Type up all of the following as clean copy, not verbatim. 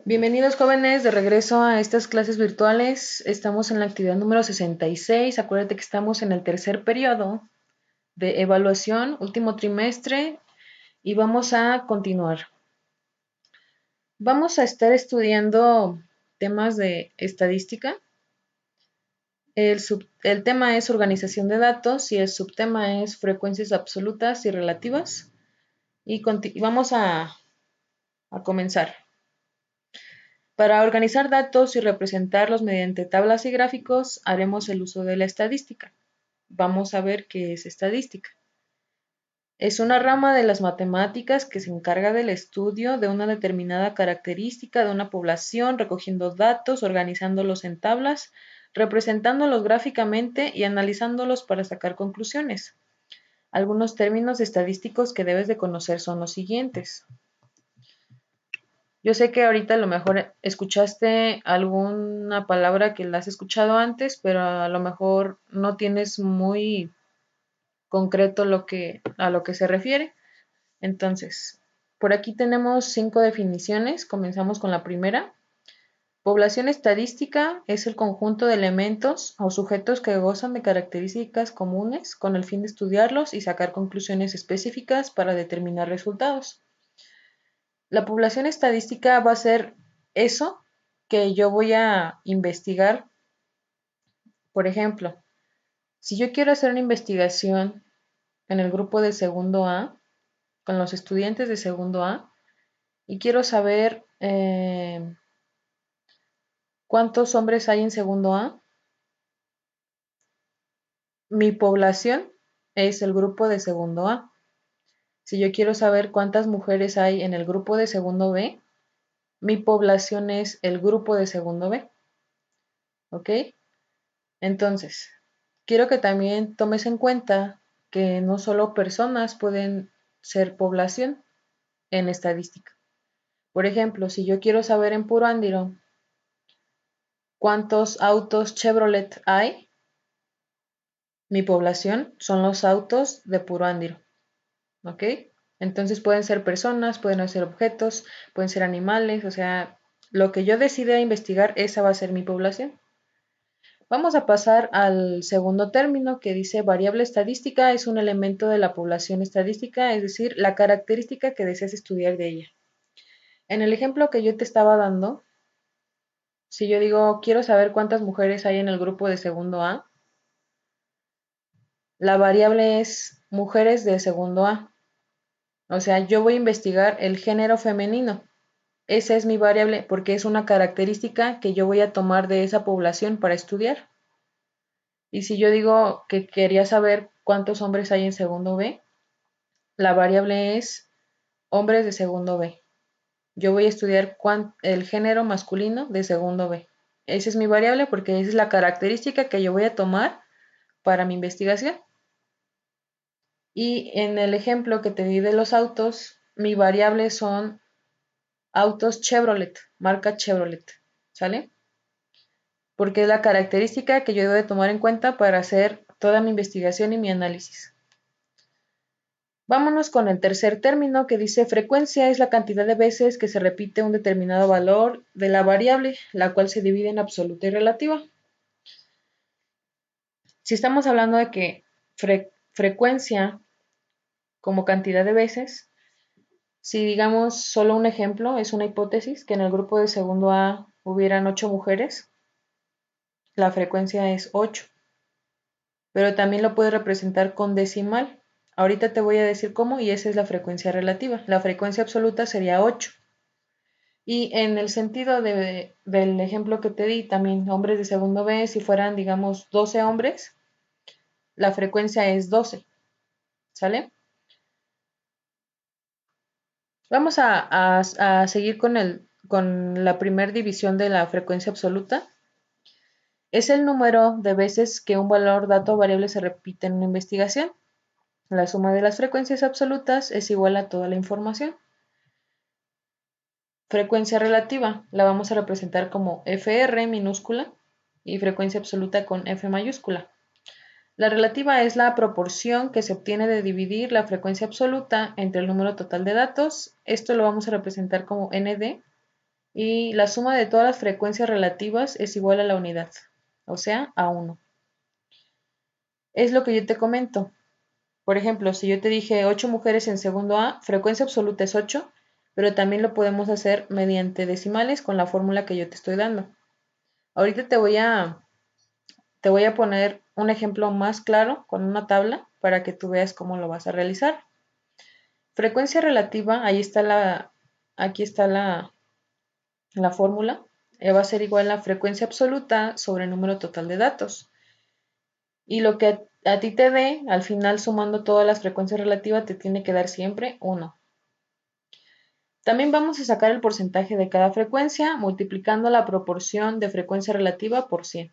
Bienvenidos jóvenes de regreso a estas clases virtuales. Estamos en la actividad número 66. Acuérdate que estamos en el tercer periodo de evaluación, último trimestre, y vamos a continuar. Vamos a estar estudiando temas de estadística. El tema es organización de datos y el subtema es frecuencias absolutas y relativas. Y vamos a comenzar. Para organizar datos y representarlos mediante tablas y gráficos, haremos el uso de la estadística. Vamos a ver qué es estadística. Es una rama de las matemáticas que se encarga del estudio de una determinada característica de una población, recogiendo datos, organizándolos en tablas, representándolos gráficamente y analizándolos para sacar conclusiones. Algunos términos estadísticos que debes de conocer son los siguientes. Yo sé que ahorita a lo mejor escuchaste alguna palabra que la has escuchado antes, pero a lo mejor no tienes muy concreto a lo que se refiere. Entonces, por aquí tenemos 5 definiciones. Comenzamos con la primera. Población estadística es el conjunto de elementos o sujetos que gozan de características comunes con el fin de estudiarlos y sacar conclusiones específicas para determinar resultados. La población estadística va a ser eso que yo voy a investigar. Por ejemplo, si yo quiero hacer una investigación en el grupo de segundo A, con los estudiantes de segundo A, y quiero saber cuántos hombres hay en segundo A, mi población es el grupo de segundo A. Si yo quiero saber cuántas mujeres hay en el grupo de segundo B, mi población es el grupo de segundo B. ¿Ok? Entonces, quiero que también tomes en cuenta que no solo personas pueden ser población en estadística. Por ejemplo, si yo quiero saber en Puruándiro cuántos autos Chevrolet hay, mi población son los autos de Puruándiro. ¿Ok? Entonces pueden ser personas, pueden ser objetos, pueden ser animales, o sea, lo que yo decida investigar, esa va a ser mi población. Vamos a pasar al segundo término que dice variable estadística es un elemento de la población estadística, es decir, la característica que deseas estudiar de ella. En el ejemplo que yo te estaba dando, si yo digo quiero saber cuántas mujeres hay en el grupo de segundo A, la variable es mujeres de segundo A. O sea, yo voy a investigar el género femenino. Esa es mi variable porque es una característica que yo voy a tomar de esa población para estudiar. Y si yo digo que quería saber cuántos hombres hay en segundo B, la variable es hombres de segundo B. Yo voy a estudiar el género masculino de segundo B. Esa es mi variable porque esa es la característica que yo voy a tomar para mi investigación. Y en el ejemplo que te di de los autos, mi variable son autos Chevrolet, marca Chevrolet. ¿Sale? Porque es la característica que yo debo de tomar en cuenta para hacer toda mi investigación y mi análisis. Vámonos con el tercer término que dice frecuencia es la cantidad de veces que se repite un determinado valor de la variable, la cual se divide en absoluta y relativa. Si estamos hablando de que frecuencia como cantidad de veces, si digamos solo un ejemplo, es una hipótesis que en el grupo de segundo A hubieran 8 mujeres, la frecuencia es 8, pero también lo puedes representar con decimal. Ahorita te voy a decir cómo y esa es la frecuencia relativa. La frecuencia absoluta sería 8. Y en el sentido del ejemplo que te di, también hombres de segundo B, si fueran, digamos, 12 hombres, la frecuencia es 12. ¿Sale? Vamos a seguir con la primera división de la frecuencia absoluta. Es el número de veces que un valor, dato o variable se repite en una investigación. La suma de las frecuencias absolutas es igual a toda la información. Frecuencia relativa la vamos a representar como FR minúscula y frecuencia absoluta con F mayúscula. La relativa es la proporción que se obtiene de dividir la frecuencia absoluta entre el número total de datos. Esto lo vamos a representar como ND y la suma de todas las frecuencias relativas es igual a la unidad, o sea, a 1. Es lo que yo te comento. Por ejemplo, si yo te dije 8 mujeres en segundo A, frecuencia absoluta es 8, pero también lo podemos hacer mediante decimales con la fórmula que yo te estoy dando. Ahorita te voy a poner un ejemplo más claro con una tabla para que tú veas cómo lo vas a realizar. Frecuencia relativa, aquí está la fórmula, va a ser igual a frecuencia absoluta sobre el número total de datos. Y lo que a ti te dé, al final sumando todas las frecuencias relativas, te tiene que dar siempre 1. También vamos a sacar el porcentaje de cada frecuencia multiplicando la proporción de frecuencia relativa por 100.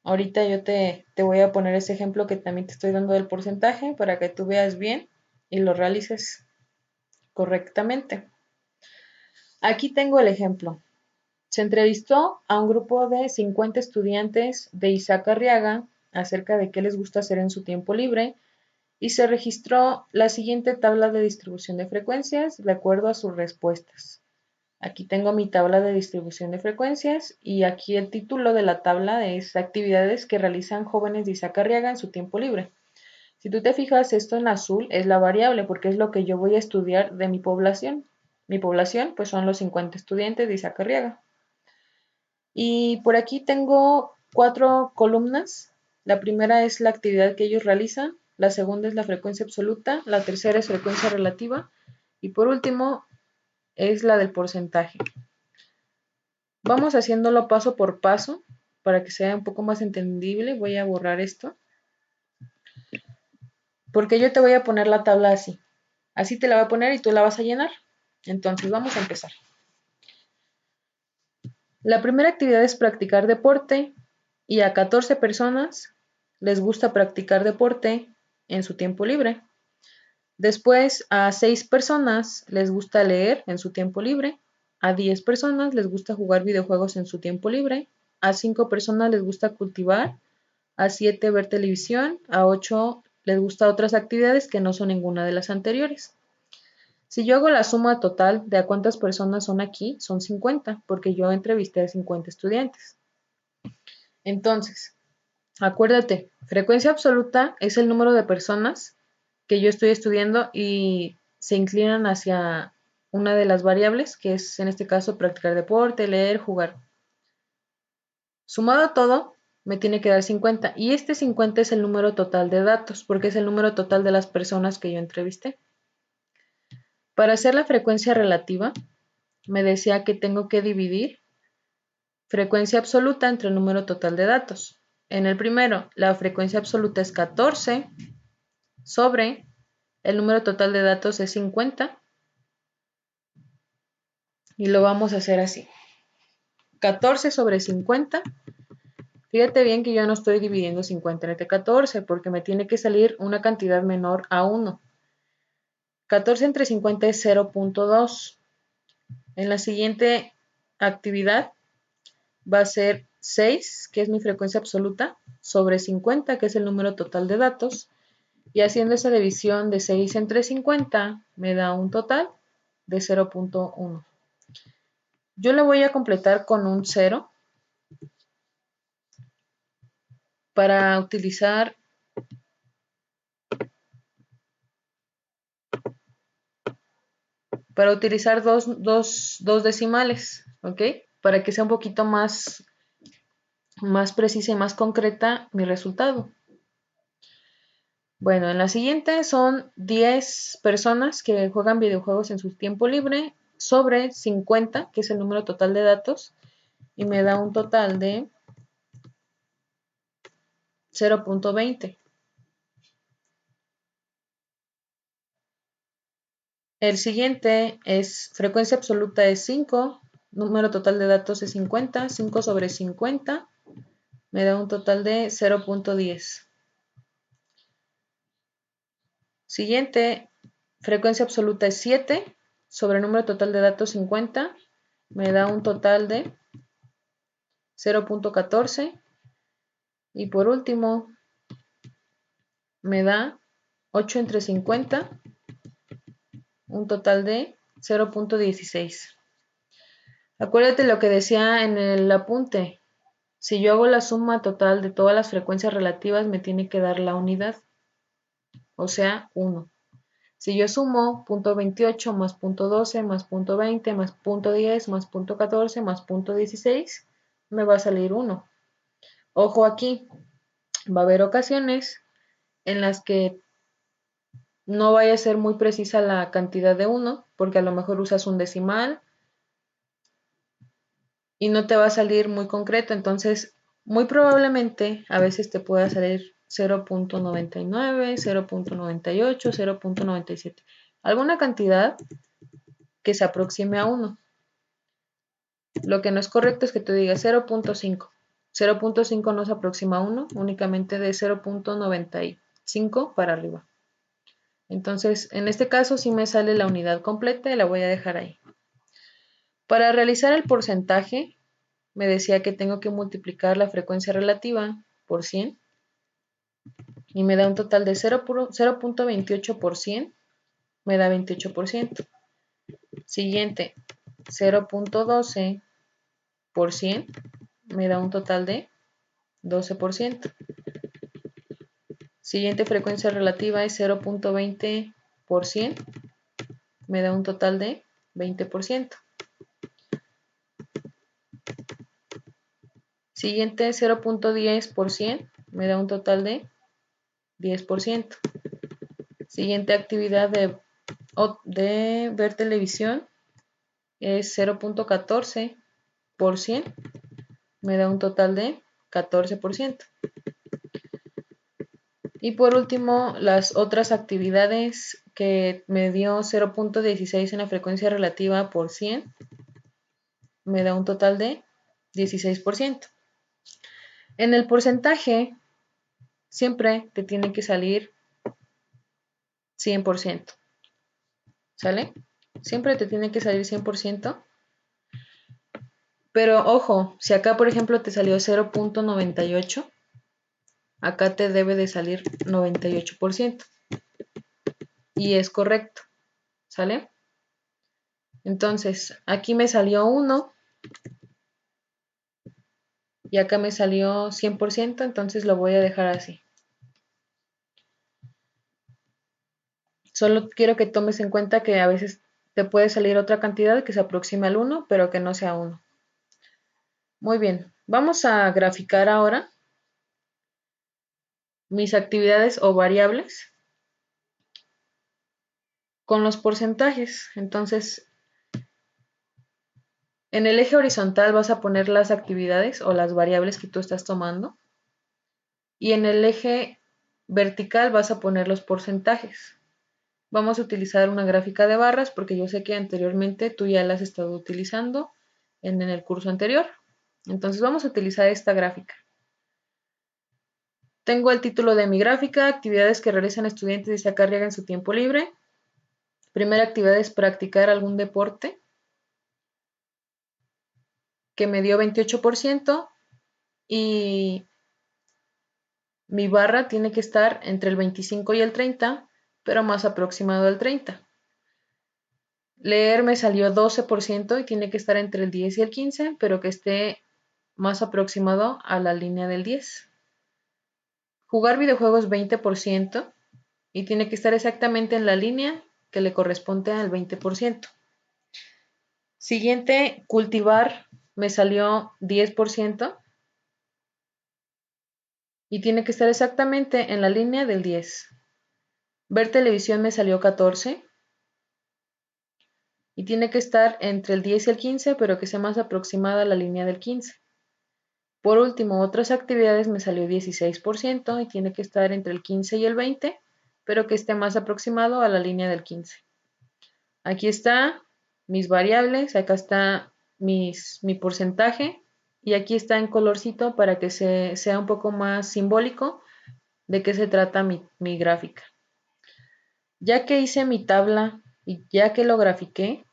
Ahorita yo te voy a poner ese ejemplo que también te estoy dando del porcentaje para que tú veas bien y lo realices correctamente. Aquí tengo el ejemplo. Se entrevistó a un grupo de 50 estudiantes de Isaac Arriaga acerca de qué les gusta hacer en su tiempo libre y se registró la siguiente tabla de distribución de frecuencias de acuerdo a sus respuestas. Aquí tengo mi tabla de distribución de frecuencias y aquí el título de la tabla es actividades que realizan jóvenes de Isaac Arriaga en su tiempo libre. Si tú te fijas, esto en azul es la variable porque es lo que yo voy a estudiar de mi población. Mi población pues son los 50 estudiantes de Isaac Arriaga. Y por aquí tengo 4 columnas. La primera es la actividad que ellos realizan, la segunda es la frecuencia absoluta, la tercera es frecuencia relativa y por último es la del porcentaje. Vamos haciéndolo paso por paso para que sea un poco más entendible. Voy a borrar esto porque yo te voy a poner la tabla así. Así te la voy a poner y tú la vas a llenar. Entonces vamos a empezar. La primera actividad es practicar deporte y a 14 personas les gusta practicar deporte en su tiempo libre. Después a 6 personas les gusta leer en su tiempo libre. A 10 personas les gusta jugar videojuegos en su tiempo libre. A 5 personas les gusta cultivar. A 7 ver televisión. A 8 les gusta otras actividades que no son ninguna de las anteriores. Si yo hago la suma total de a cuántas personas son aquí, son 50, porque yo entrevisté a 50 estudiantes. Entonces, acuérdate, frecuencia absoluta es el número de personas que yo estoy estudiando y se inclinan hacia una de las variables, que es en este caso practicar deporte, leer, jugar. Sumado a todo, me tiene que dar 50 y este 50 es el número total de datos, porque es el número total de las personas que yo entrevisté. Para hacer la frecuencia relativa, me decía que tengo que dividir frecuencia absoluta entre el número total de datos. En el primero, la frecuencia absoluta es 14 sobre el número total de datos es 50 y lo vamos a hacer así. 14 sobre 50. Fíjate bien que yo no estoy dividiendo 50 entre 14 porque me tiene que salir una cantidad menor a 1. 14 entre 50 es 0.2. En la siguiente actividad va a ser 6, que es mi frecuencia absoluta, sobre 50, que es el número total de datos. Y haciendo esa división de 6 entre 50 me da un total de 0.1. Yo le voy a completar con un 0 para utilizar dos decimales, ¿ok? Para que sea un poquito más precisa y más concreta mi resultado. Bueno, en la siguiente son 10 personas que juegan videojuegos en su tiempo libre sobre 50, que es el número total de datos, y me da un total de 0.20. El siguiente es frecuencia absoluta es 5, número total de datos es 50, 5 sobre 50 me da un total de 0.10. Siguiente, frecuencia absoluta es 7 sobre número total de datos 50 me da un total de 0.14 y por último me da 8 entre 50 un total de 0.16. Acuérdate lo que decía en el apunte. Si yo hago la suma total de todas las frecuencias relativas, me tiene que dar la unidad, o sea, 1. Si yo sumo .28 más .12 más .20 más .10 más .14 más .16, me va a salir 1. Ojo aquí, va a haber ocasiones en las que no vaya a ser muy precisa la cantidad de 1, porque a lo mejor usas un decimal y no te va a salir muy concreto, entonces muy probablemente a veces te pueda salir 0.99, 0.98, 0.97, alguna cantidad que se aproxime a 1. Lo que no es correcto es que tú digas 0.5. 0.5 no se aproxima a 1, únicamente de 0.95 para arriba. Entonces, en este caso sí me sale la unidad completa y la voy a dejar ahí. Para realizar el porcentaje, me decía que tengo que multiplicar la frecuencia relativa por 100 y me da un total de 0.28 por 100, me da 28%. Siguiente, 0.12 por 100 me da un total de 12%. Siguiente frecuencia relativa es 0.20 por 100, me da un total de 20%. Siguiente 0.10 por 100, me da un total de 10%. Siguiente actividad de ver televisión es 0.14 por 100, me da un total de 14%. Y por último, las otras actividades que me dio 0.16 en la frecuencia relativa por 100, me da un total de 16%. En el porcentaje, siempre te tiene que salir 100%. ¿Sale? Siempre te tiene que salir 100%. Pero ojo, si acá por ejemplo te salió 0.98, acá te debe de salir 98%. Y es correcto. ¿Sale? Entonces, aquí me salió 1 y acá me salió 100%, entonces lo voy a dejar así. Solo quiero que tomes en cuenta que a veces te puede salir otra cantidad que se aproxime al 1, pero que no sea 1. Muy bien, vamos a graficar ahora mis actividades o variables con los porcentajes. Entonces, en el eje horizontal vas a poner las actividades o las variables que tú estás tomando y en el eje vertical vas a poner los porcentajes. Vamos a utilizar una gráfica de barras porque yo sé que anteriormente tú ya la has estado utilizando en el curso anterior. Entonces vamos a utilizar esta gráfica. Tengo el título de mi gráfica, actividades que realizan estudiantes de Isaac Arriaga en su tiempo libre. Primera actividad es practicar algún deporte, que me dio 28% y mi barra tiene que estar entre el 25 y el 30, pero más aproximado al 30. Leer me salió 12% y tiene que estar entre el 10 y el 15, pero que esté más aproximado a la línea del 10. Jugar videojuegos 20% y tiene que estar exactamente en la línea que le corresponde al 20%. Siguiente, cultivar me salió 10% y tiene que estar exactamente en la línea del 10. Ver televisión me salió 14 y tiene que estar entre el 10 y el 15, pero que sea más aproximada a la línea del 15. Por último, otras actividades me salió 16% y tiene que estar entre el 15 y el 20, pero que esté más aproximado a la línea del 15. Aquí está mis variables, acá está mi porcentaje y aquí está en colorcito para que sea un poco más simbólico de qué se trata mi gráfica. Ya que hice mi tabla y ya que lo grafiqué,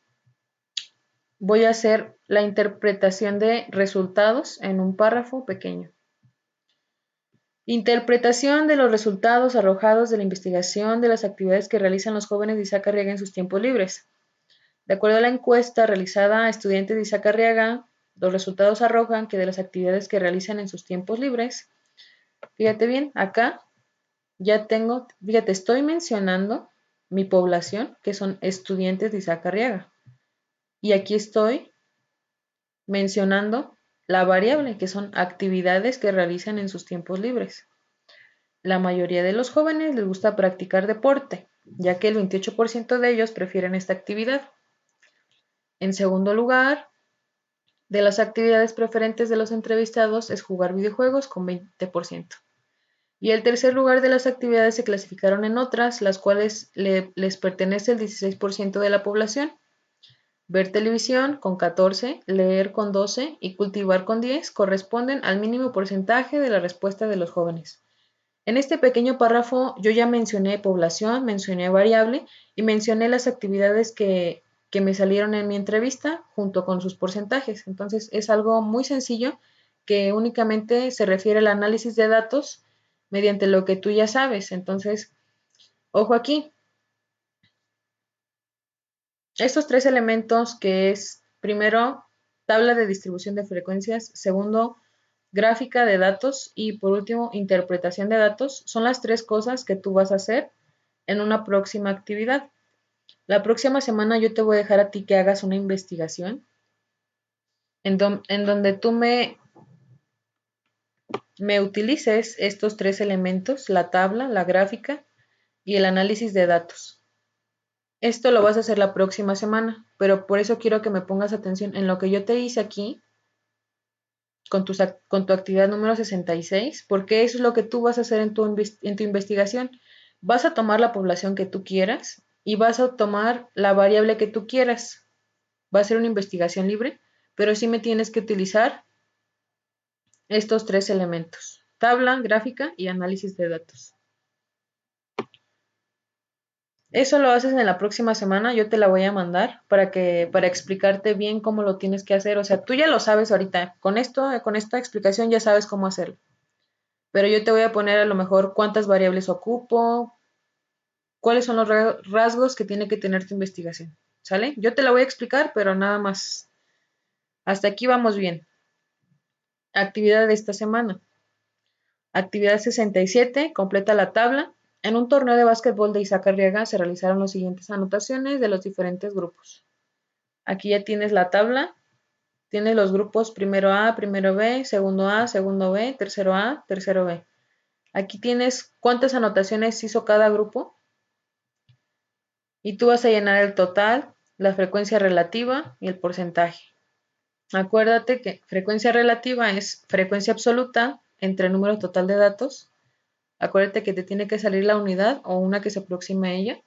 voy a hacer la interpretación de resultados en un párrafo pequeño. Interpretación de los resultados arrojados de la investigación de las actividades que realizan los jóvenes de Isaac Arriaga en sus tiempos libres. De acuerdo a la encuesta realizada a estudiantes de Isaac Arriaga, los resultados arrojan que de las actividades que realizan en sus tiempos libres, fíjate bien, acá ya tengo, fíjate, estoy mencionando mi población, que son estudiantes de Isaac Arriaga. Y aquí estoy mencionando la variable, que son actividades que realizan en sus tiempos libres. La mayoría de los jóvenes les gusta practicar deporte, ya que el 28% de ellos prefieren esta actividad. En segundo lugar, de las actividades preferentes de los entrevistados es jugar videojuegos con 20%. Y el tercer lugar de las actividades se clasificaron en otras, las cuales les pertenece el 16% de la población. Ver televisión con 14, leer con 12 y cultivar con 10 corresponden al mínimo porcentaje de la respuesta de los jóvenes. En este pequeño párrafo yo ya mencioné población, mencioné variable y mencioné las actividades que me salieron en mi entrevista junto con sus porcentajes. Entonces es algo muy sencillo que únicamente se refiere al análisis de datos mediante lo que tú ya sabes. Entonces, ojo aquí, estos tres elementos que es, primero, tabla de distribución de frecuencias, segundo, gráfica de datos y por último, interpretación de datos, son las tres cosas que tú vas a hacer en una próxima actividad. La próxima semana yo te voy a dejar a ti que hagas una investigación en donde tú me utilices estos tres elementos, la tabla, la gráfica y el análisis de datos. Esto lo vas a hacer la próxima semana, pero por eso quiero que me pongas atención en lo que yo te hice aquí con tu actividad número 66, porque eso es lo que tú vas a hacer en tu investigación. Vas a tomar la población que tú quieras y vas a tomar la variable que tú quieras. Va a ser una investigación libre, pero sí me tienes que utilizar estos tres elementos: tabla, gráfica y análisis de datos. Eso lo haces en la próxima semana, yo te la voy a mandar para explicarte bien cómo lo tienes que hacer. O sea, tú ya lo sabes ahorita, con esta explicación ya sabes cómo hacerlo. Pero yo te voy a poner a lo mejor cuántas variables ocupo, cuáles son los rasgos que tiene que tener tu investigación. ¿Sale? Yo te la voy a explicar, pero nada más. Hasta aquí vamos bien. Actividad de esta semana. Actividad 67, completa la tabla. En un torneo de básquetbol de Isaac Arriaga se realizaron las siguientes anotaciones de los diferentes grupos. Aquí ya tienes la tabla, tienes los grupos primero A, primero B, segundo B, tercero B. Aquí tienes cuántas anotaciones hizo cada grupo y tú vas a llenar el total, la frecuencia relativa y el porcentaje. Acuérdate que frecuencia relativa es frecuencia absoluta entre el número total de datos. Acuérdate que te tiene que salir la unidad o una que se aproxime a ella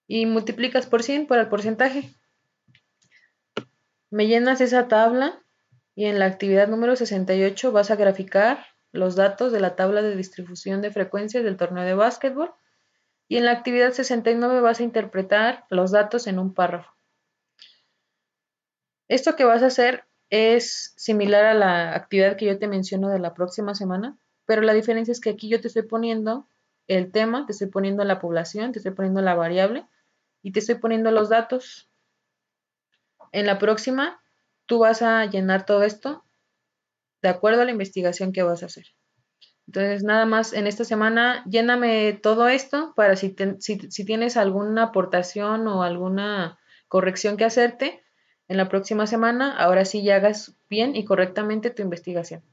y multiplicas por 100 por el porcentaje. Me llenas esa tabla y en la actividad número 68 vas a graficar los datos de la tabla de distribución de frecuencias del torneo de básquetbol y en la actividad 69 vas a interpretar los datos en un párrafo. Esto que vas a hacer es similar a la actividad que yo te menciono de la próxima semana, pero la diferencia es que aquí yo te estoy poniendo el tema, te estoy poniendo la población, te estoy poniendo la variable y te estoy poniendo los datos. En la próxima, tú vas a llenar todo esto de acuerdo a la investigación que vas a hacer. Entonces, nada más en esta semana, lléname todo esto para si tienes alguna aportación o alguna corrección que hacerte en la próxima semana, ahora sí ya hagas bien y correctamente tu investigación.